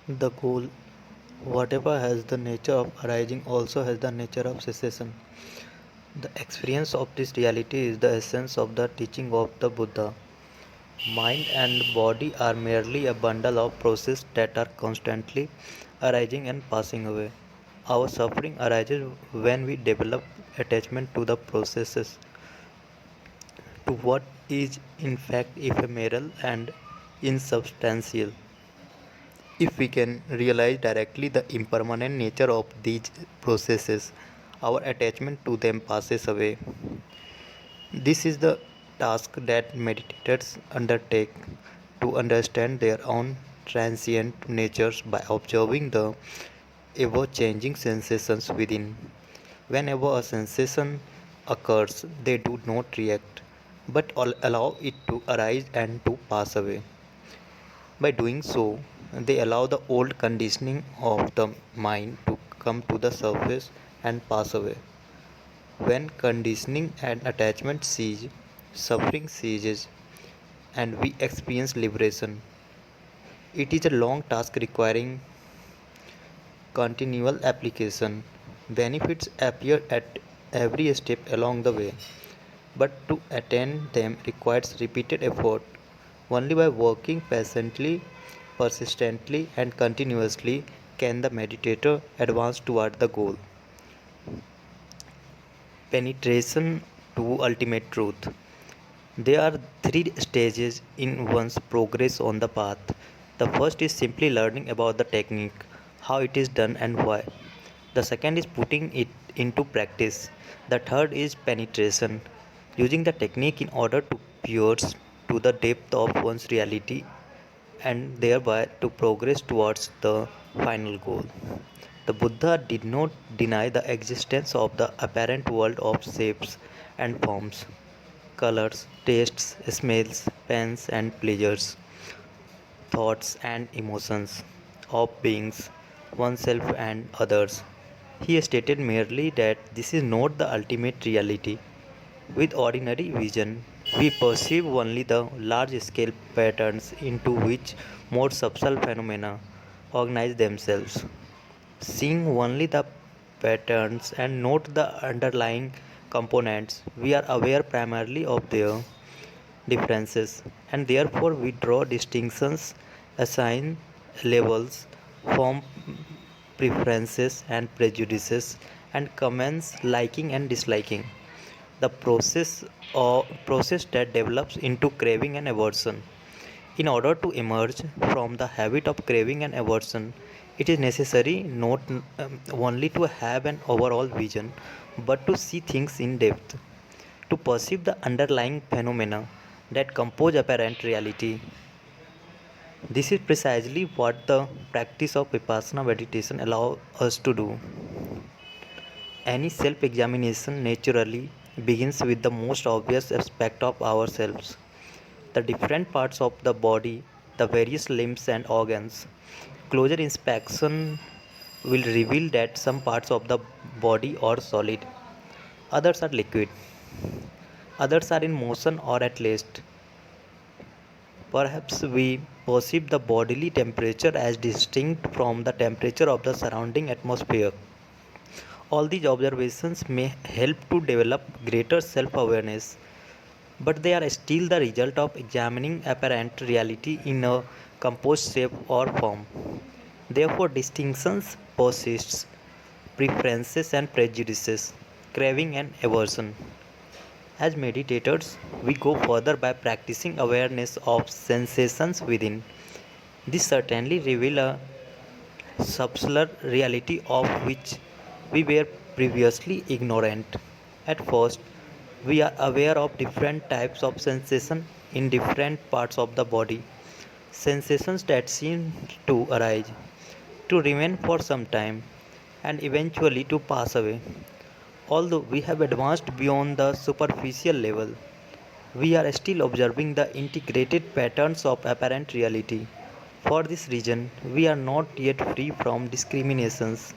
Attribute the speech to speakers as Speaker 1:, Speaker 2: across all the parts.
Speaker 1: The goal, whatever has the nature of arising, also has the nature of cessation. The experience of this reality is the essence of the teaching of the Buddha. Mind and body are merely a bundle of processes that are constantly arising and passing away. Our suffering arises when we develop attachment to the processes, to what is in fact ephemeral and insubstantial. If we can realize directly the impermanent nature of these processes, our attachment to them passes away. This is the task that meditators undertake to understand their own transient natures by observing the ever changing sensations within. Whenever a sensation occurs, they do not react but allow it to arise and to pass away. By doing so, they allow the old conditioning of the mind to come to the surface and pass away. When conditioning and attachment cease, suffering ceases, and we experience liberation. It is a long task requiring continual application. Benefits appear at every step along the way, but to attain them requires repeated effort. Only by working patiently, persistently, and continuously can the meditator advance toward the goal. Penetration to ultimate truth. There are three stages in one's progress on the path. The first is simply learning about the technique, how it is done and why. The second is putting it into practice. The third is penetration, using the technique in order to pierce to the depth of one's reality and thereby to progress towards the final goal. The Buddha did not deny the existence of the apparent world of shapes and forms, colors, tastes, smells, pains and pleasures, thoughts and emotions of beings, oneself and others. He stated merely that this is not the ultimate reality. With ordinary vision, we perceive only the large scale patterns into which more subtle phenomena organize themselves. Seeing only the patterns and not the underlying components, we are aware primarily of their differences and therefore we draw distinctions, assign labels, form preferences and prejudices, and comments liking and disliking. The process that develops into craving and aversion. In order to emerge from the habit of craving and aversion, it is necessary not only to have an overall vision, but to see things in depth, to perceive the underlying phenomena that compose apparent reality. This is precisely what the practice of Vipassana meditation allows us to do. Any self examination naturally begins with the most obvious aspect of ourselves, the different parts of the body, the various limbs and organs. Closer inspection will reveal that some parts of the body are solid, others are liquid, others are in motion or at rest. Perhaps we perceive the bodily temperature as distinct from the temperature of the surrounding atmosphere. All these observations may help to develop greater self awareness, but they are still the result of examining apparent reality in a composed shape or form. Therefore, distinctions persists, preferences and prejudices, craving and aversion. As meditators, we go further by practicing awareness of sensations within. This certainly reveals a subtler reality of which we were previously ignorant. At first, we are aware of different types of sensation in different parts of the body. Sensations that seem to arise, to remain for some time, and eventually to pass away. Although we have advanced beyond the superficial level, we are still observing the integrated patterns of apparent reality. For this reason, we are not yet free from discriminations,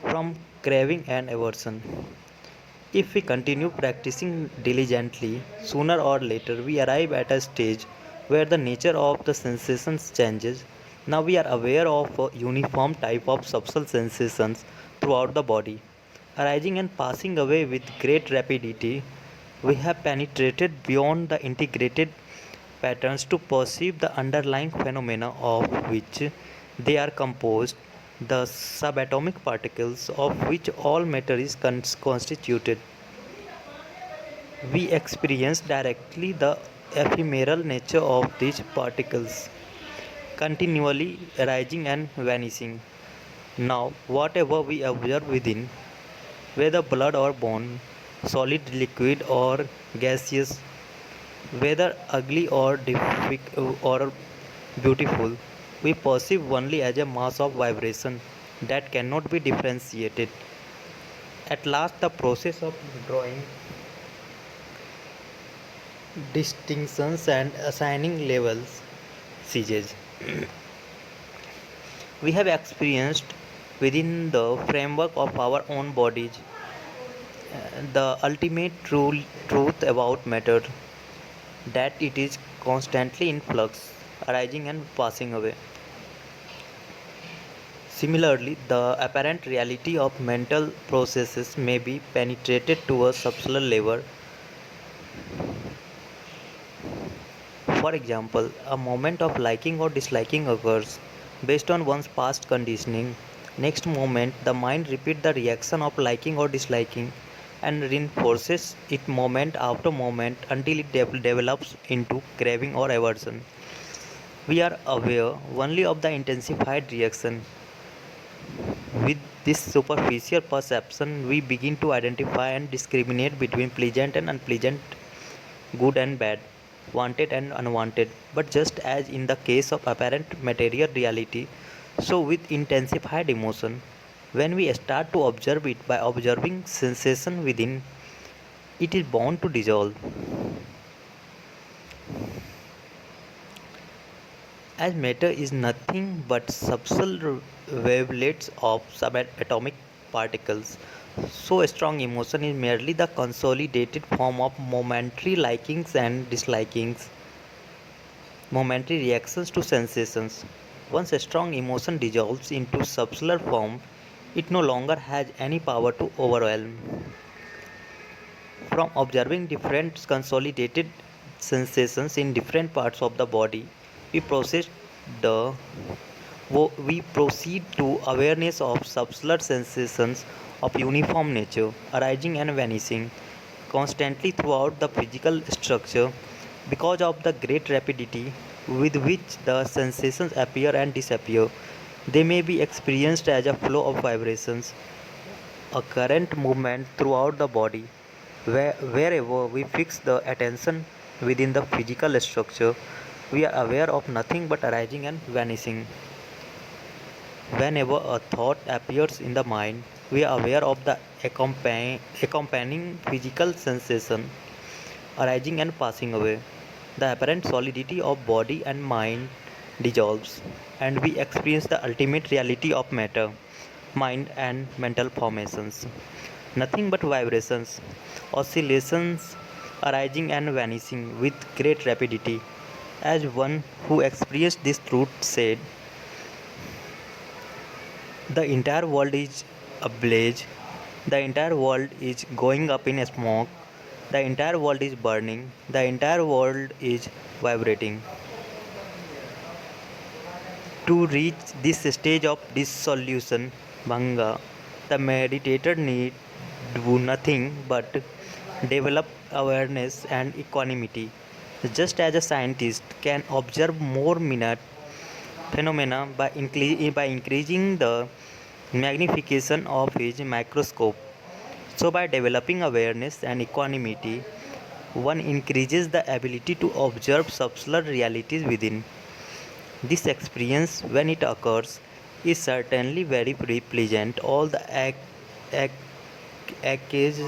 Speaker 1: from craving and aversion. If we continue practicing diligently, sooner or later we arrive at a stage where the nature of the sensations changes. Now we are aware of a uniform type of subtle sensations throughout the body, arising and passing away with great rapidity. We have penetrated beyond the integrated patterns to perceive the underlying phenomena of which they are composed, the subatomic particles of which all matter is constituted. We experience directly the ephemeral nature of these particles, continually arising and vanishing. Now, whatever we observe within, whether blood or bone, solid, liquid, or gaseous, whether ugly or or beautiful, we perceive only as a mass of vibration that cannot be differentiated. At last, the process of drawing distinctions and assigning labels ceases. We have experienced within the framework of our own bodies the ultimate truth about matter, that it is constantly in flux, arising and passing away. Similarly, the apparent reality of mental processes may be penetrated to a subtler level. For example, a moment of liking or disliking occurs based on one's past conditioning. Next moment, the mind repeats the reaction of liking or disliking and reinforces it moment after moment until it develops into craving or aversion. We are aware only of the intensified reaction. With this superficial perception, we begin to identify and discriminate between pleasant and unpleasant, good and bad, wanted and unwanted. But just as in the case of apparent material reality, so with intensified emotion, when we start to observe it by observing sensation within, it is bound to dissolve. As matter is nothing but subtle wavelets of subatomic particles, so strong emotion is merely the consolidated form of momentary likings and dislikings, momentary reactions to sensations. Once a strong emotion dissolves into subtler form, it no longer has any power to overwhelm. From observing different consolidated sensations in different parts of the body, we process the we proceed to awareness of subtler sensations of uniform nature arising and vanishing constantly throughout the physical structure. Because of the great rapidity with which the sensations appear and disappear, they may be experienced as a flow of vibrations, a current movement throughout the body. Wherever we fix the attention within the physical structure, we are aware of nothing but arising and vanishing. Whenever a thought appears in the mind, we are aware of the accompanying physical sensation arising and passing away. The apparent solidity of body and mind dissolves, and we experience the ultimate reality of matter, mind, and mental formations. Nothing but vibrations, oscillations arising and vanishing with great rapidity. As one who experienced this truth said, the entire world is ablaze, the entire world is going up in smoke, the entire world is burning, the entire world is vibrating. To reach this stage of dissolution, Bhanga, the meditator need do nothing but develop awareness and equanimity. Just as a scientist can observe more minute phenomena by increasing the magnification of his microscope, so by developing awareness and equanimity, one increases the ability to observe subtler realities within. This experience, when it occurs, is certainly very pleasant. All the ache, aches,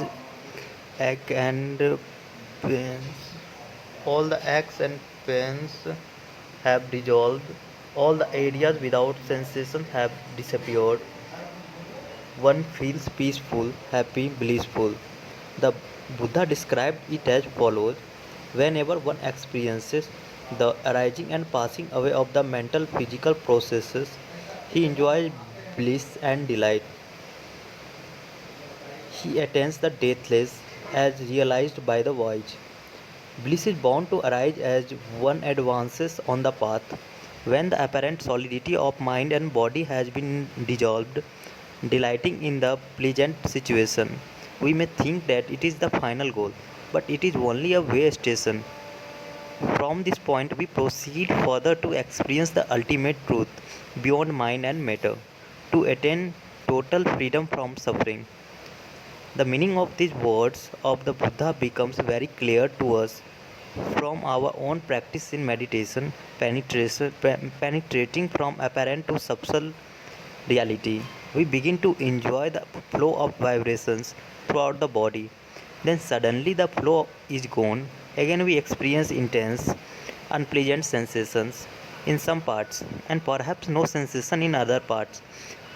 Speaker 1: ache and pains, all the aches and pains have dissolved. All the areas without sensation have disappeared. One feels peaceful, happy, blissful. The Buddha described it as follows: whenever one experiences the arising and passing away of the mental physical processes. He enjoys bliss and delight. He attains the deathless as realized by the wise. Bliss is bound to arise as one advances on the path. When the apparent solidity of mind and body has been dissolved, delighting in the pleasant situation, we may think that it is the final goal, but it is only a way station. From this point, we proceed further to experience the ultimate truth beyond mind and matter, to attain total freedom from suffering. The meaning of these words of the Buddha becomes very clear to us from our own practice in meditation, penetrating from apparent to subtle reality. We begin to enjoy the flow of vibrations throughout the body. Then suddenly the flow is gone. Again we experience intense, unpleasant sensations in some parts and perhaps no sensation in other parts.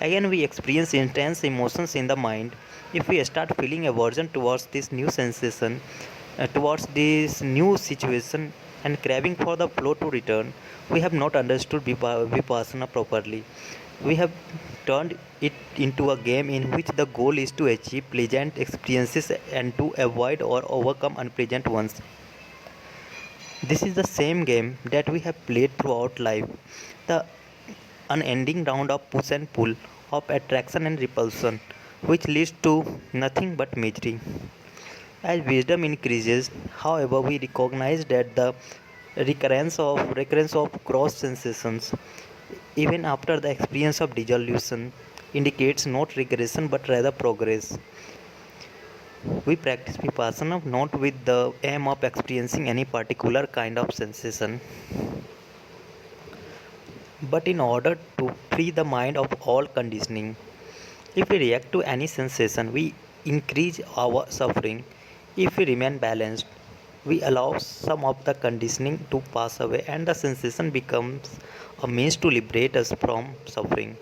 Speaker 1: Again we experience intense emotions in the mind. If we start feeling aversion towards this new sensation, towards this new situation and craving for the flow to return, we have not understood Vipassana properly. We have turned it into a game in which the goal is to achieve pleasant experiences and to avoid or overcome unpleasant ones. This is the same game that we have played throughout life. The unending round of push and pull, of attraction and repulsion, which leads to nothing but misery. As wisdom increases, however, we recognize that the recurrence of cross sensations, even after the experience of dissolution, indicates not regression but rather progress. We practice vipassana not with the aim of experiencing any particular kind of sensation, but in order to free the mind of all conditioning. If we react to any sensation, we increase our suffering. If we remain balanced, we allow some of the conditioning to pass away and the sensation becomes a means to liberate us from suffering.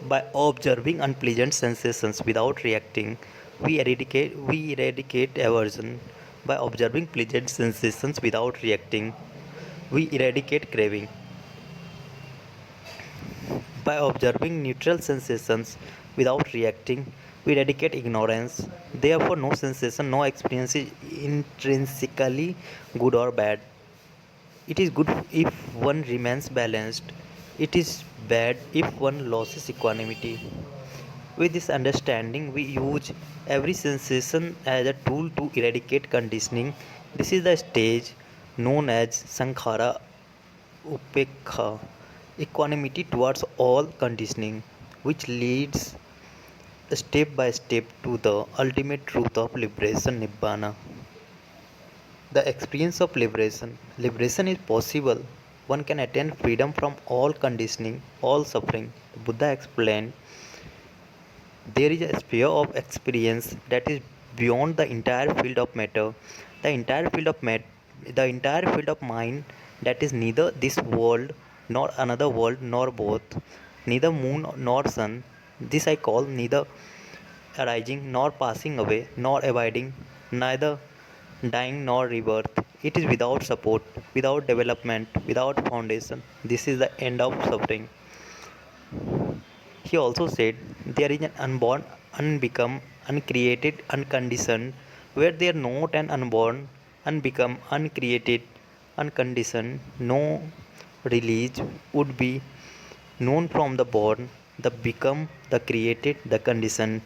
Speaker 1: By observing unpleasant sensations without reacting, we eradicate aversion. By observing pleasant sensations without reacting, we eradicate craving. By observing neutral sensations without reacting, we eradicate ignorance. Therefore, no sensation, no experience is intrinsically good or bad. It is good if one remains balanced. It is bad if one loses equanimity. With this understanding, we use every sensation as a tool to eradicate conditioning. This is the stage known as Sankhara Upekha, equanimity towards all conditioning, which leads step by step to the ultimate truth of liberation Nibbana. The experience of liberation. Liberation is possible. One can attain freedom from all conditioning, all suffering. The Buddha explained there is a sphere of experience that is beyond the entire field of matter. The entire field of the entire field of mind that is neither this world nor another world nor both, neither moon nor sun. This I call neither arising nor passing away, nor abiding, neither dying nor rebirth. It is without support, without development, without foundation. This is the end of suffering. He also said there is an unborn, unbecome, uncreated, unconditioned, where there not an unborn, unbecome, uncreated, unconditioned, no release would be known from the born, the become, the created, the conditioned.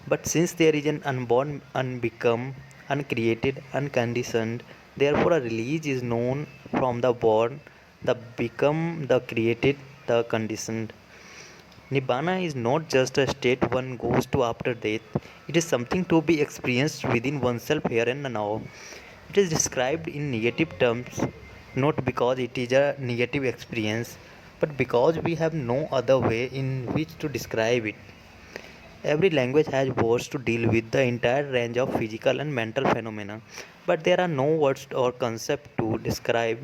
Speaker 1: But since there is an unborn, unbecome, uncreated, unconditioned, therefore a release is known from the born, the become, the created, the conditioned. Nibbana is not just a state one goes to after death, it is something to be experienced within oneself here and now. It is described in negative terms not because it is a negative experience, but because we have no other way in which to describe it. Every language has words to deal with the entire range of physical and mental phenomena, but there are no words or concept to describe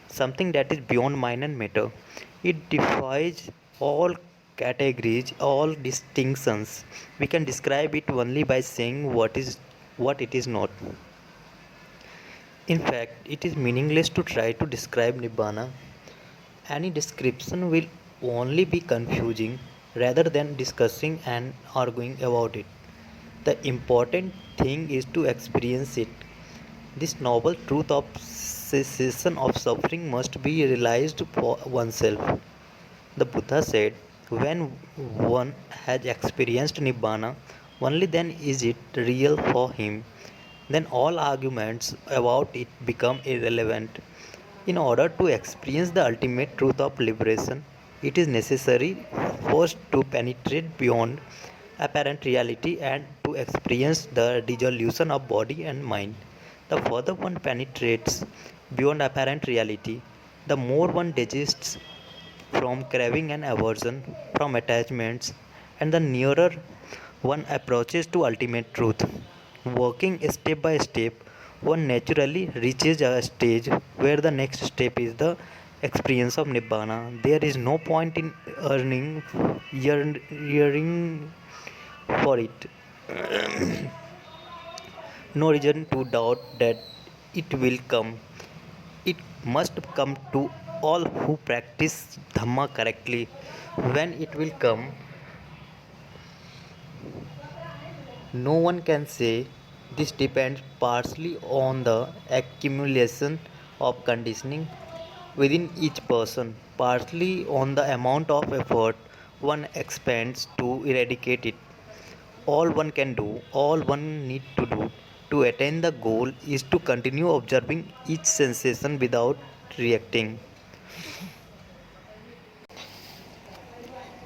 Speaker 1: something that is beyond mind and matter. It defies all categories, all distinctions. We can describe it only by saying what it is not. In fact, it is meaningless to try to describe Nibbana. Any description will only be confusing rather than discussing and arguing about it. The important thing is to experience it. This noble truth of cessation of suffering must be realized for oneself. The Buddha said, when one has experienced Nibbana, only then is it real for him. Then all arguments about it become irrelevant. In order to experience the ultimate truth of liberation, it is necessary first to penetrate beyond apparent reality and to experience the dissolution of body and mind. The further one penetrates beyond apparent reality, the more one desists from craving and aversion, from attachments, and the nearer one approaches to ultimate truth. Working step by step, one naturally reaches a stage where the next step is the experience of Nibbana. There is no point in yearning for it, no reason to doubt that it will come. It must come to all who practice Dhamma correctly. When it will come, no one can say. This depends partially on the accumulation of conditioning within each person, partly on the amount of effort one expends to eradicate it. All one can do, all one need to do to attain the goal is to continue observing each sensation without reacting.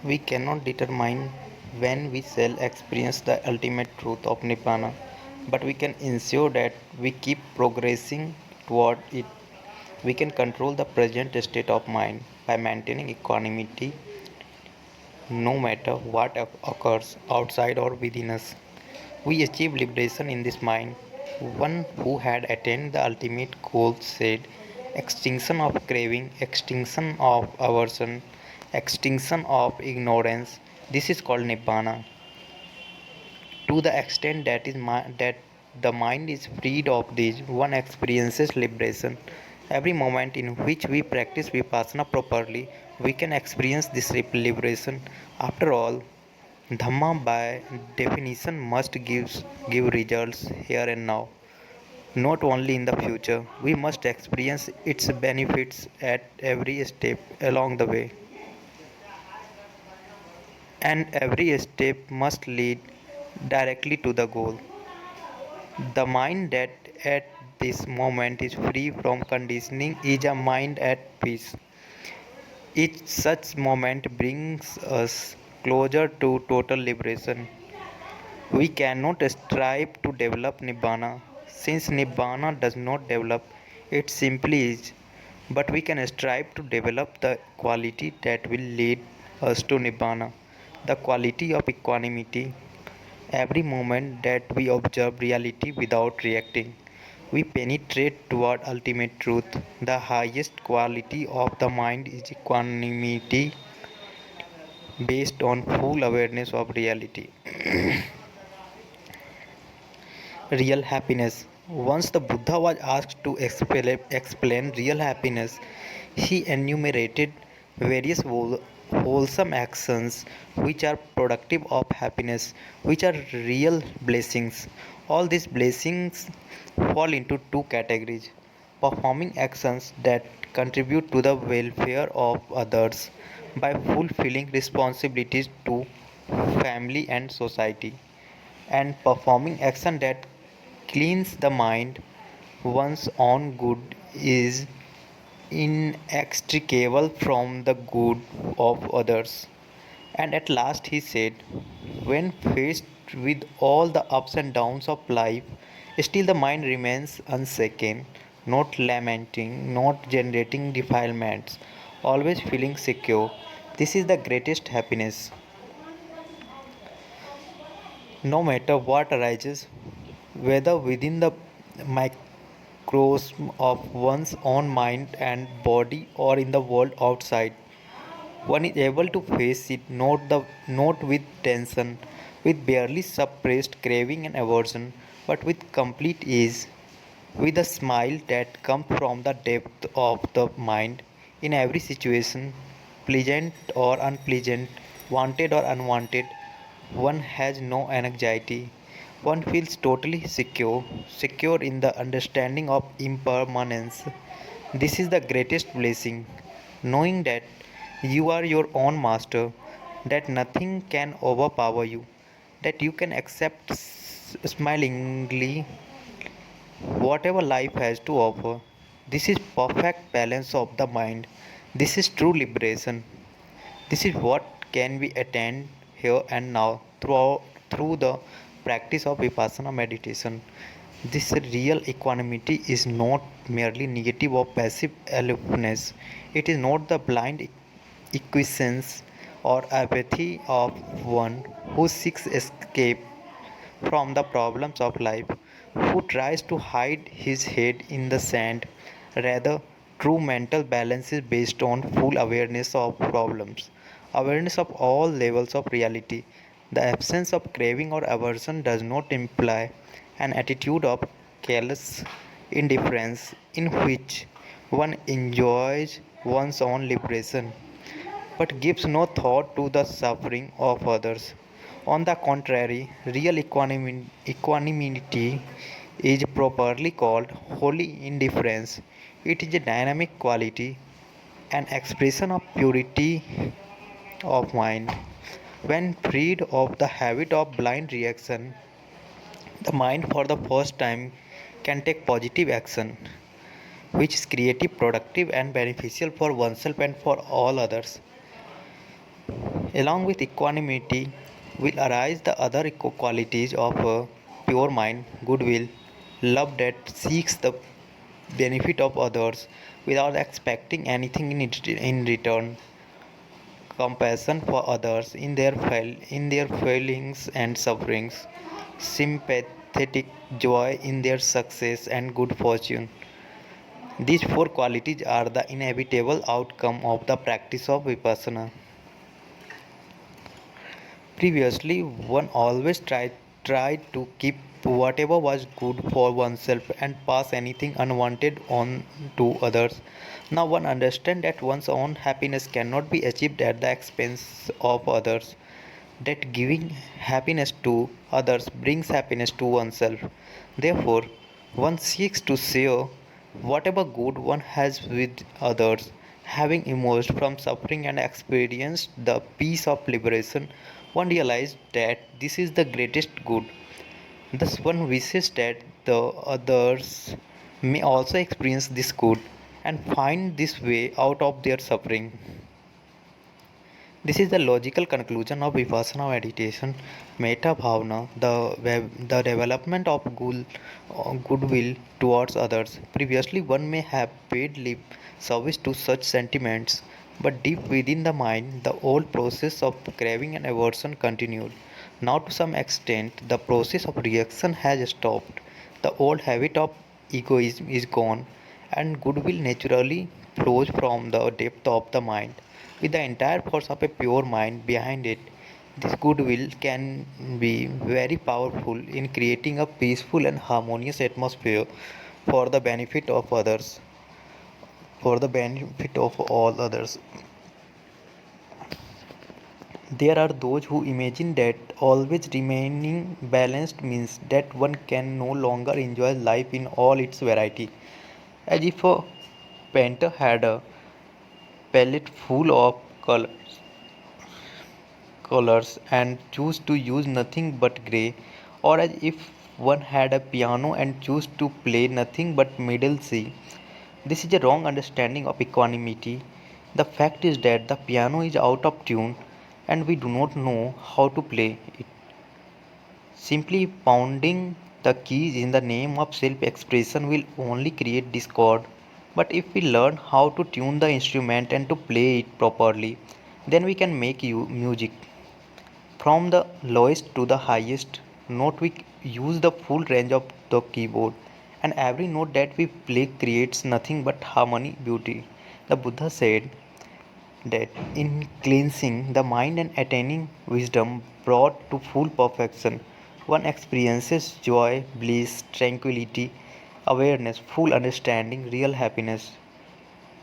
Speaker 1: We cannot determine when we shall experience the ultimate truth of Nibbana, but we can ensure that we keep progressing toward it. We can control the present state of mind by maintaining equanimity no matter what occurs outside or within us. We achieve liberation in this mind. One who had attained the ultimate goal said, extinction of craving, extinction of aversion, extinction of ignorance. This is called Nibbana. To the extent that the mind is freed of these, one experiences liberation. Every moment in which we practice vipassana properly, we can experience this liberation. After all, Dhamma by definition must give results here and now, not only in the future. We must experience its benefits at every step along the way, and every step must lead directly to the goal. The mind that at this moment is free from conditioning is a mind at peace. Each such moment brings us closer to total liberation. We cannot strive to develop Nibbana, since Nibbana does not develop, it simply is. But we can strive to develop the quality that will lead us to Nibbana, the quality of equanimity. Every moment that we observe reality without reacting, we penetrate toward ultimate truth. The highest quality of the mind is equanimity based on full awareness of reality. Real happiness. Once the Buddha was asked to explain real happiness, he enumerated various wholesome actions which are productive of happiness, which are real blessings. All these blessings fall into two categories: performing actions that contribute to the welfare of others by fulfilling responsibilities to family and society, and performing action that cleans the mind. One's own good is inextricable from the good of others. And at last he said, when faced with all the ups and downs of life, still the mind remains unshaken, not lamenting, not generating defilements, always feeling secure. This is the greatest happiness. No matter what arises, whether within the microcosm of one's own mind and body or in the world outside, one is able to face it not with tension, with barely suppressed craving and aversion, but with complete ease. with a smile that comes from the depth of the mind in every situation, pleasant or unpleasant, wanted or unwanted. One has no anxiety. One feels totally secure, secure in the understanding of impermanence. This is the greatest blessing, knowing that you are your own master, that nothing can overpower you, that you can accept smilingly whatever life has to offer. This is perfect balance of the mind. This is true liberation. This is what can be attained here and now through the practice of vipassana meditation. This real equanimity is not merely negative or passive aloofness. It is not the blind acquiescence or apathy of one who seeks escape from the problems of life, who tries to hide his head in the sand. Rather, true mental balance is based on full awareness of problems, awareness of all levels of reality. The absence of craving or aversion does not imply an attitude of callous indifference in which one enjoys one's own liberation but gives no thought to the suffering of others. On the contrary, real equanimity is properly called holy indifference. It is a dynamic quality, an expression of purity of mind. When freed of the habit of blind reaction, the mind for the first time can take positive action, which is creative, productive, and beneficial for oneself and for all others. Along with equanimity will arise the other qualities of a pure mind, goodwill, love that seeks the benefit of others without expecting anything in return, compassion for others in their failings and sufferings, sympathetic joy in their success and good fortune. These four qualities are the inevitable outcome of the practice of vipassana. Previously, one always tried to keep whatever was good for oneself and pass anything unwanted on to others. Now one understands that one's own happiness cannot be achieved at the expense of others. That giving happiness to others brings happiness to oneself. Therefore, one seeks to share whatever good one has with others. Having emerged from suffering and experienced the peace of liberation, one realized that this is the greatest good. Thus, one wishes that the others may also experience this good and find this way out of their suffering. This is the logical conclusion of Vipassana meditation, Metta Bhavana, the development of goodwill towards others. Previously, one may have paid lip service to such sentiments, but deep within the mind, the old process of craving and aversion continued. Now, to some extent, the process of reaction has stopped. The old habit of egoism is gone, and goodwill naturally flows from the depth of the mind with the entire force of a pure mind behind it. This goodwill can be very powerful in creating a peaceful and harmonious atmosphere for the benefit of others, for the benefit of all others. There are those who imagine that always remaining balanced means that one can no longer enjoy life in all its variety, as if a painter had a palette full of colors and choose to use nothing but gray, or as if one had a piano and choose to play nothing but middle C. This is a wrong understanding of equanimity. The fact is that the piano is out of tune and we do not know how to play it. Simply pounding the keys in the name of self expression will only create discord. But if we learn how to tune the instrument and to play it properly, then we can make music. From the lowest to the highest note, we use the full range of the keyboard, and every note that we play creates nothing but harmony, beauty. The Buddha said that in cleansing the mind and attaining wisdom brought to full perfection, one experiences joy, bliss, tranquility, awareness, full understanding, real happiness.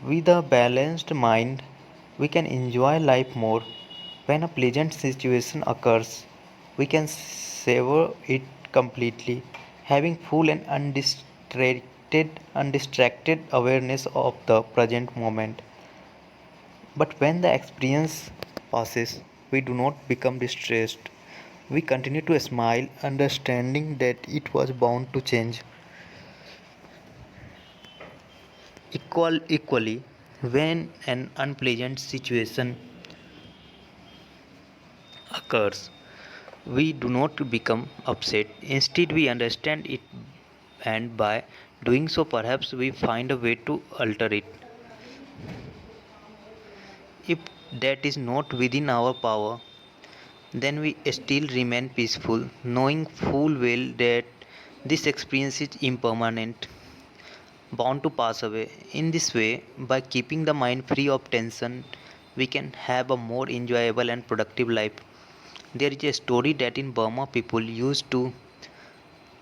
Speaker 1: With a balanced mind, we can enjoy life more. When a pleasant situation occurs, we can savor it completely, having full and undistracted awareness of the present moment. But when the experience passes, we do not become distressed. We continue to smile, understanding that it was bound to change. Equally, when an unpleasant situation occurs, we do not become upset. Instead, we understand it, and by doing so, perhaps we find a way to alter it. If that is not within our power, then we still remain peaceful, knowing full well that this experience is impermanent, bound to pass away. In this way, by keeping the mind free of tension, we can have a more enjoyable and productive life. There is a story that in Burma people used to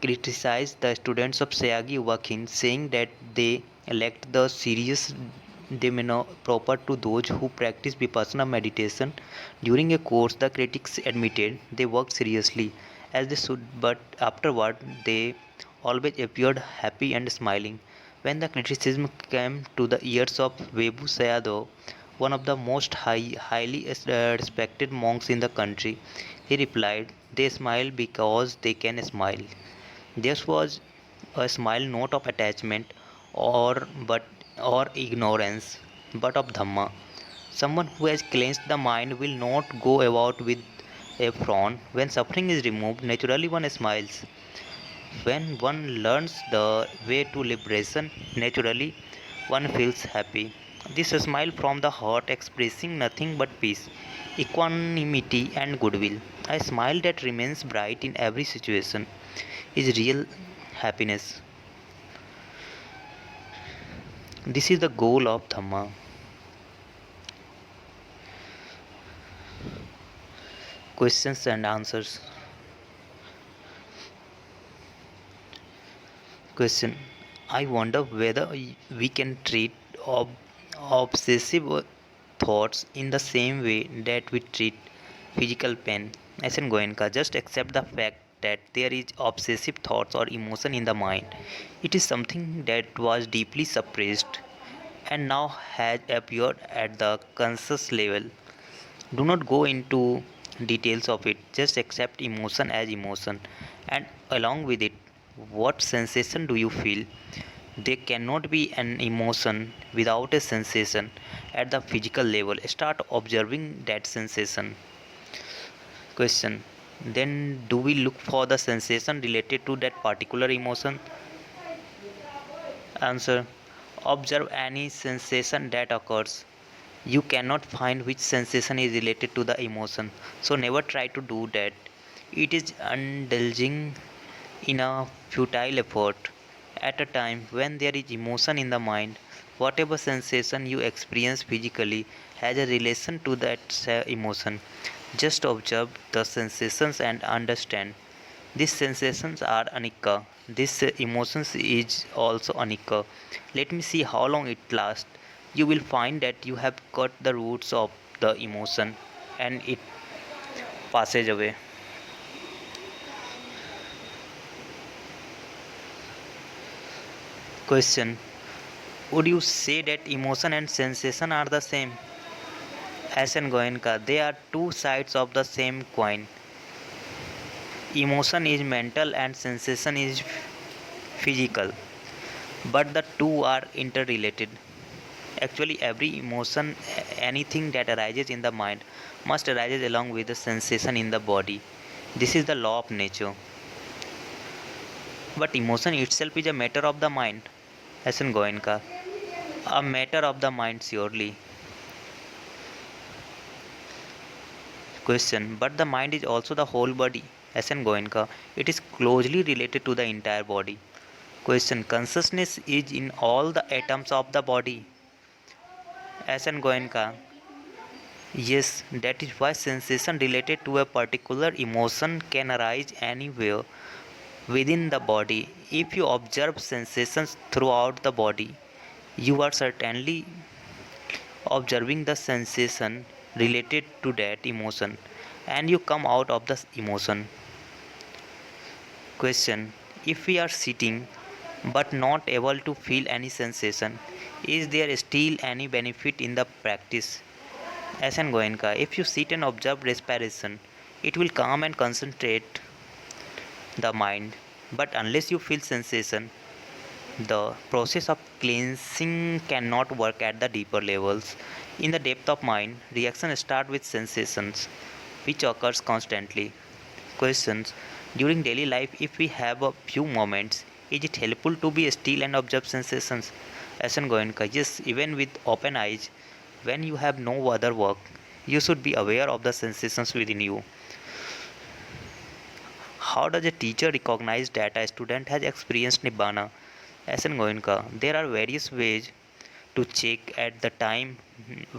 Speaker 1: criticize the students of Sayagi Wakin, saying that they lacked the serious demeanor proper to those who practice vipassana meditation. During a course, the critics admitted they worked seriously as they should, but afterward they always appeared happy and smiling. When the criticism came to the ears of Webu Sayadaw, one of the most highly respected monks in the country, he replied, "They smile because they can smile." This was a smile not of attachment or ignorance, but of Dhamma. Someone who has cleansed the mind will not go about with a frown. When suffering is removed, naturally one smiles. When one learns the way to liberation, naturally one feels happy. This smile from the heart expressing nothing but peace, equanimity, and goodwill. A smile that remains bright in every situation is real happiness. This is the goal of Dhamma. Questions and answers. Question: I wonder whether we can treat obsessive thoughts in the same way that we treat physical pain. SN Goenka, just accept the fact that there is obsessive thoughts or emotion in the mind. It is something that was deeply suppressed and now has appeared at the conscious level. Do not go into details of it, just accept emotion as emotion, and along with it, what sensation do you feel? There cannot be an emotion without a sensation at the physical level. Start observing that sensation. Question: then do we look for the sensation related to that particular emotion? Answer: observe any sensation that occurs. You cannot find which sensation is related to the emotion, so never try to do that. It is indulging in a futile effort. At a time when there is emotion in the mind, whatever sensation you experience physically has a relation to that emotion. Just observe the sensations and understand. These sensations are anicca. This emotions is also anicca. Let me see how long it lasts. You will find that you have cut the roots of the emotion and it passes away. Question: would you say that emotion and sensation are the same? SN Goenka, they are two sides of the same coin. Emotion is mental and sensation is physical, but the two are interrelated. Actually, every emotion, anything that arises in the mind, must arise along with the sensation in the body. This is the law of nature. But emotion itself is a matter of the mind. SN Goenka. A matter of the mind, surely. Question: but the mind is also the whole body. SN Goenka. It is closely related to the entire body. Question: consciousness is in all the atoms of the body. SN Goenka. Yes, that is why sensation related to a particular emotion can arise anywhere within the body. If you observe sensations throughout the body, you are certainly observing the sensation related to that emotion, and you come out of the emotion. Question: if we are sitting but not able to feel any sensation, is there still any benefit in the practice? SN Goenka: if you sit and observe respiration, it will calm and concentrate the mind, but unless you feel sensation, the process of cleansing cannot work at the deeper levels. In the depth of mind, reactions start with sensations, which occurs constantly. Questions: during daily life, if we have a few moments, is it helpful to be still and observe sensations? SN Goenka: yes, even with open eyes, when you have no other work, you should be aware of the sensations within you. How does a teacher recognize that a student has experienced Nibbana? SN Goenka: there are various ways to check at the time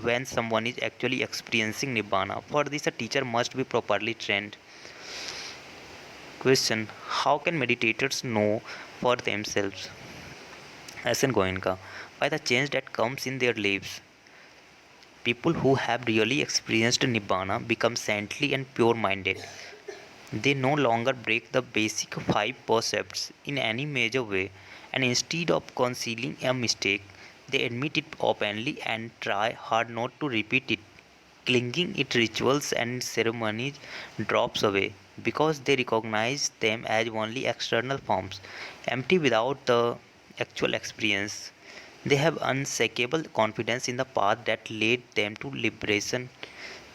Speaker 1: when someone is actually experiencing Nibbana. For this, a teacher must be properly trained. Question: how can meditators know for themselves? SN Goenka: by the change that comes in their lives. People who have really experienced Nibbana become saintly and pure minded. They no longer break the basic five precepts in any major way, and instead of concealing a mistake, they admit it openly and try hard not to repeat it. Clinging it rituals and ceremonies drops away because they recognize them as only external forms, empty without the actual experience. They have unshakable confidence in the path that led them to liberation.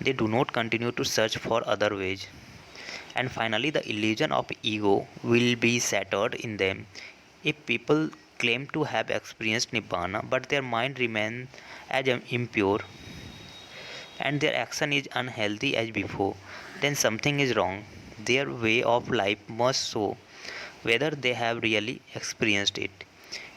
Speaker 1: They do not continue to search for other ways. And finally, the illusion of ego will be shattered in them. If people claim to have experienced Nibbana but their mind remains as impure and their action is unhealthy as before, then something is wrong. Their way of life must show whether they have really experienced it.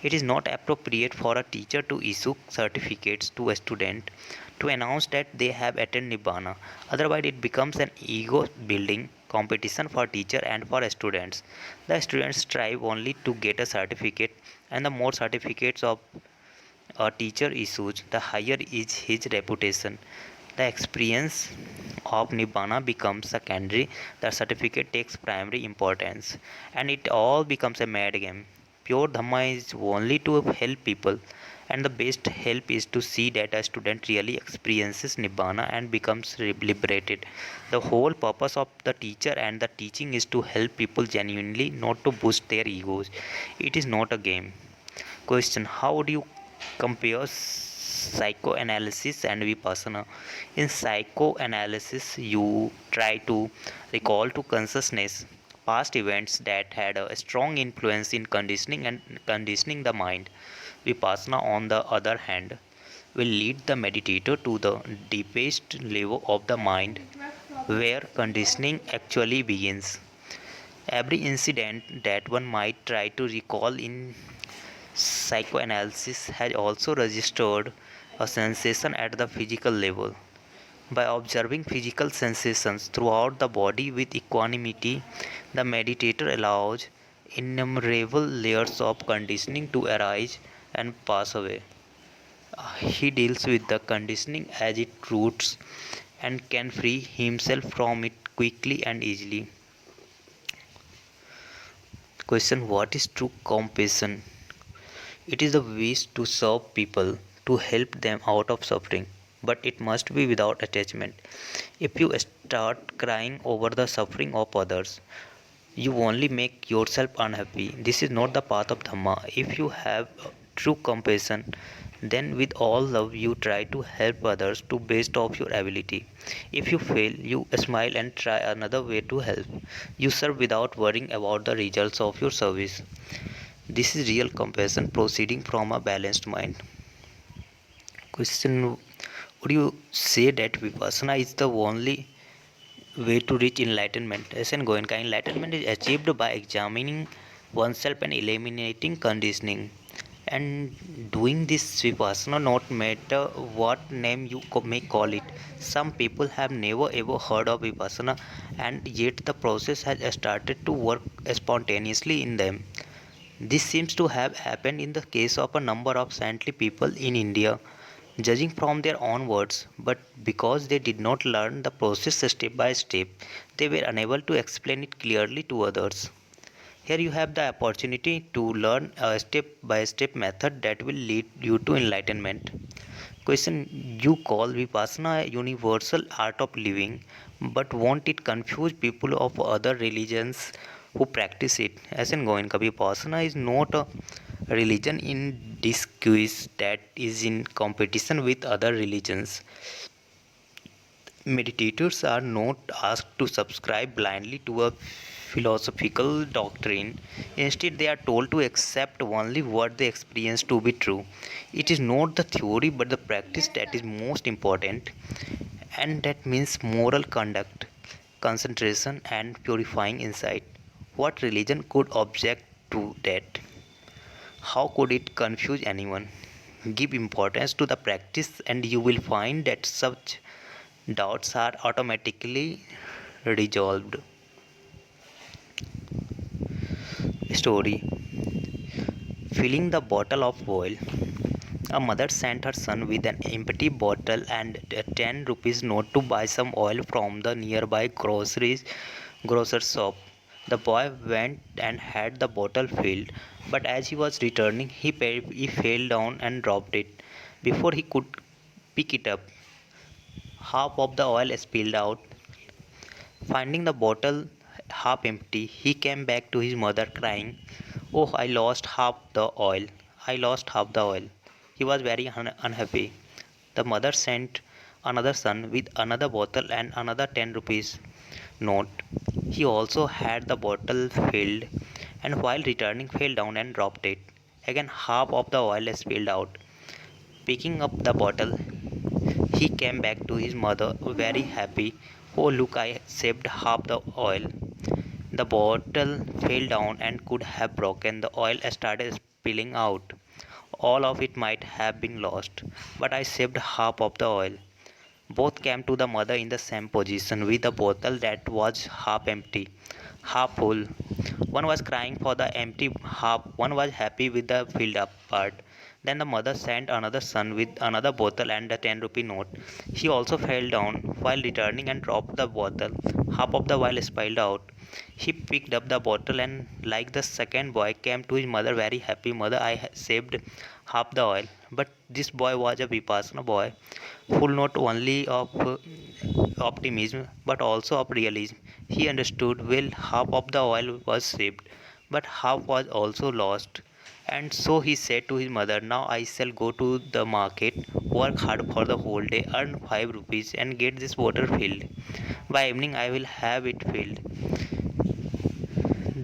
Speaker 1: It is not appropriate for a teacher to issue certificates to a student to announce that they have attained Nibbana. Otherwise, it becomes an ego building competition for teacher and for students. The students strive only to get a certificate, and the more certificates of a teacher issues, the higher is his reputation. The experience of Nibbana becomes secondary, the certificate takes primary importance, and it all becomes a mad game. Pure Dhamma is only to help people, and the best help is to see that a student really experiences Nibbana and becomes liberated. The whole purpose of the teacher and the teaching is to help people genuinely, not to boost their egos. It is not a game. Question: how would you compare psychoanalysis and vipassana? In psychoanalysis, you try to recall to consciousness past events that had a strong influence in conditioning the mind. Vipassana, on the other hand, will lead the meditator to the deepest level of the mind where conditioning actually begins. Every incident that one might try to recall in psychoanalysis has also registered a sensation at the physical level. By observing physical sensations throughout the body with equanimity, the meditator allows innumerable layers of conditioning to arise and pass away. He deals with the conditioning as it roots and can free himself from it quickly and easily. Question: what is true compassion? It is the wish to serve people, to help them out of suffering, but it must be without attachment. If you start crying over the suffering of others, you only make yourself unhappy. This is not the path of Dhamma. If you have true compassion, then with all love you try to help others to best of your ability. If you fail, you smile and try another way to help. You serve without worrying about the results of your service. This is real compassion proceeding from a balanced mind. Question: would you say that Vipassana is the only way to reach enlightenment? SN Goenka: enlightenment is achieved by examining oneself and eliminating conditioning. And doing this vipassana, not matter what name you may call it, some people have never ever heard of vipassana, and yet the process has started to work spontaneously in them. This seems to have happened in the case of a number of saintly people in India, judging from their own words, but because they did not learn the process step by step, they were unable to explain it clearly to others. Here you have the opportunity to learn a step by step method that will lead you to enlightenment. Question: you call Vipassana a universal art of living, but won't it confuse people of other religions who practice it? As in Goenka, Vipassana is not a religion in disguise that is in competition with other religions. Meditators are not asked to subscribe blindly to a philosophical doctrine. Instead, they are told to accept only what they experience to be true. It is not the theory but the practice that is most important, and that means moral conduct, concentration, and purifying insight. What religion could object to that? How could it confuse anyone? Give importance to the practice, and you will find that such doubts are automatically resolved. Story: filling the bottle of oil. A mother sent her son with an empty bottle and a 10 rupees note to buy some oil from the nearby grocer's shop. The boy went and had the bottle filled, but as he was returning, he fell down and dropped it. Before he could pick it up, half of the oil spilled out. Finding the bottle half empty, he came back to his mother crying, "Oh, I lost half the oil! I lost half the oil!" He was very unhappy. The mother sent another son with another bottle and another 10 rupees note. He also had the bottle filled, and while returning fell down and dropped it. Again half of the oil spilled out. Picking up the bottle, he came back to his mother very happy. "Oh, look, I saved half the oil." The bottle fell down and could have broken. The oil started spilling out. All of it might have been lost, but I saved half of the oil. Both came to the mother in the same position, with a bottle that was half empty, half full. One was crying for the empty half, one was happy with the filled up part. Then the mother sent another son with another bottle and a 10 rupee note. He also fell down while returning and dropped the bottle. Half of the oil spilled out. He picked up the bottle and, like the second boy, came to his mother very happy. "Mother, I saved half the oil." But this boy was a Vipassana boy, full not only of optimism but also of realism. He understood well half of the oil was saved, but half was also lost. And so he said to his mother, "Now I shall go to the market, work hard for the whole day, earn 5 rupees, and get this water filled. By evening I will have it filled."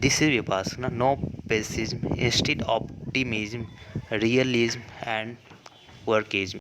Speaker 1: This is Vipassana, no pessimism, instead optimism, realism, and workism.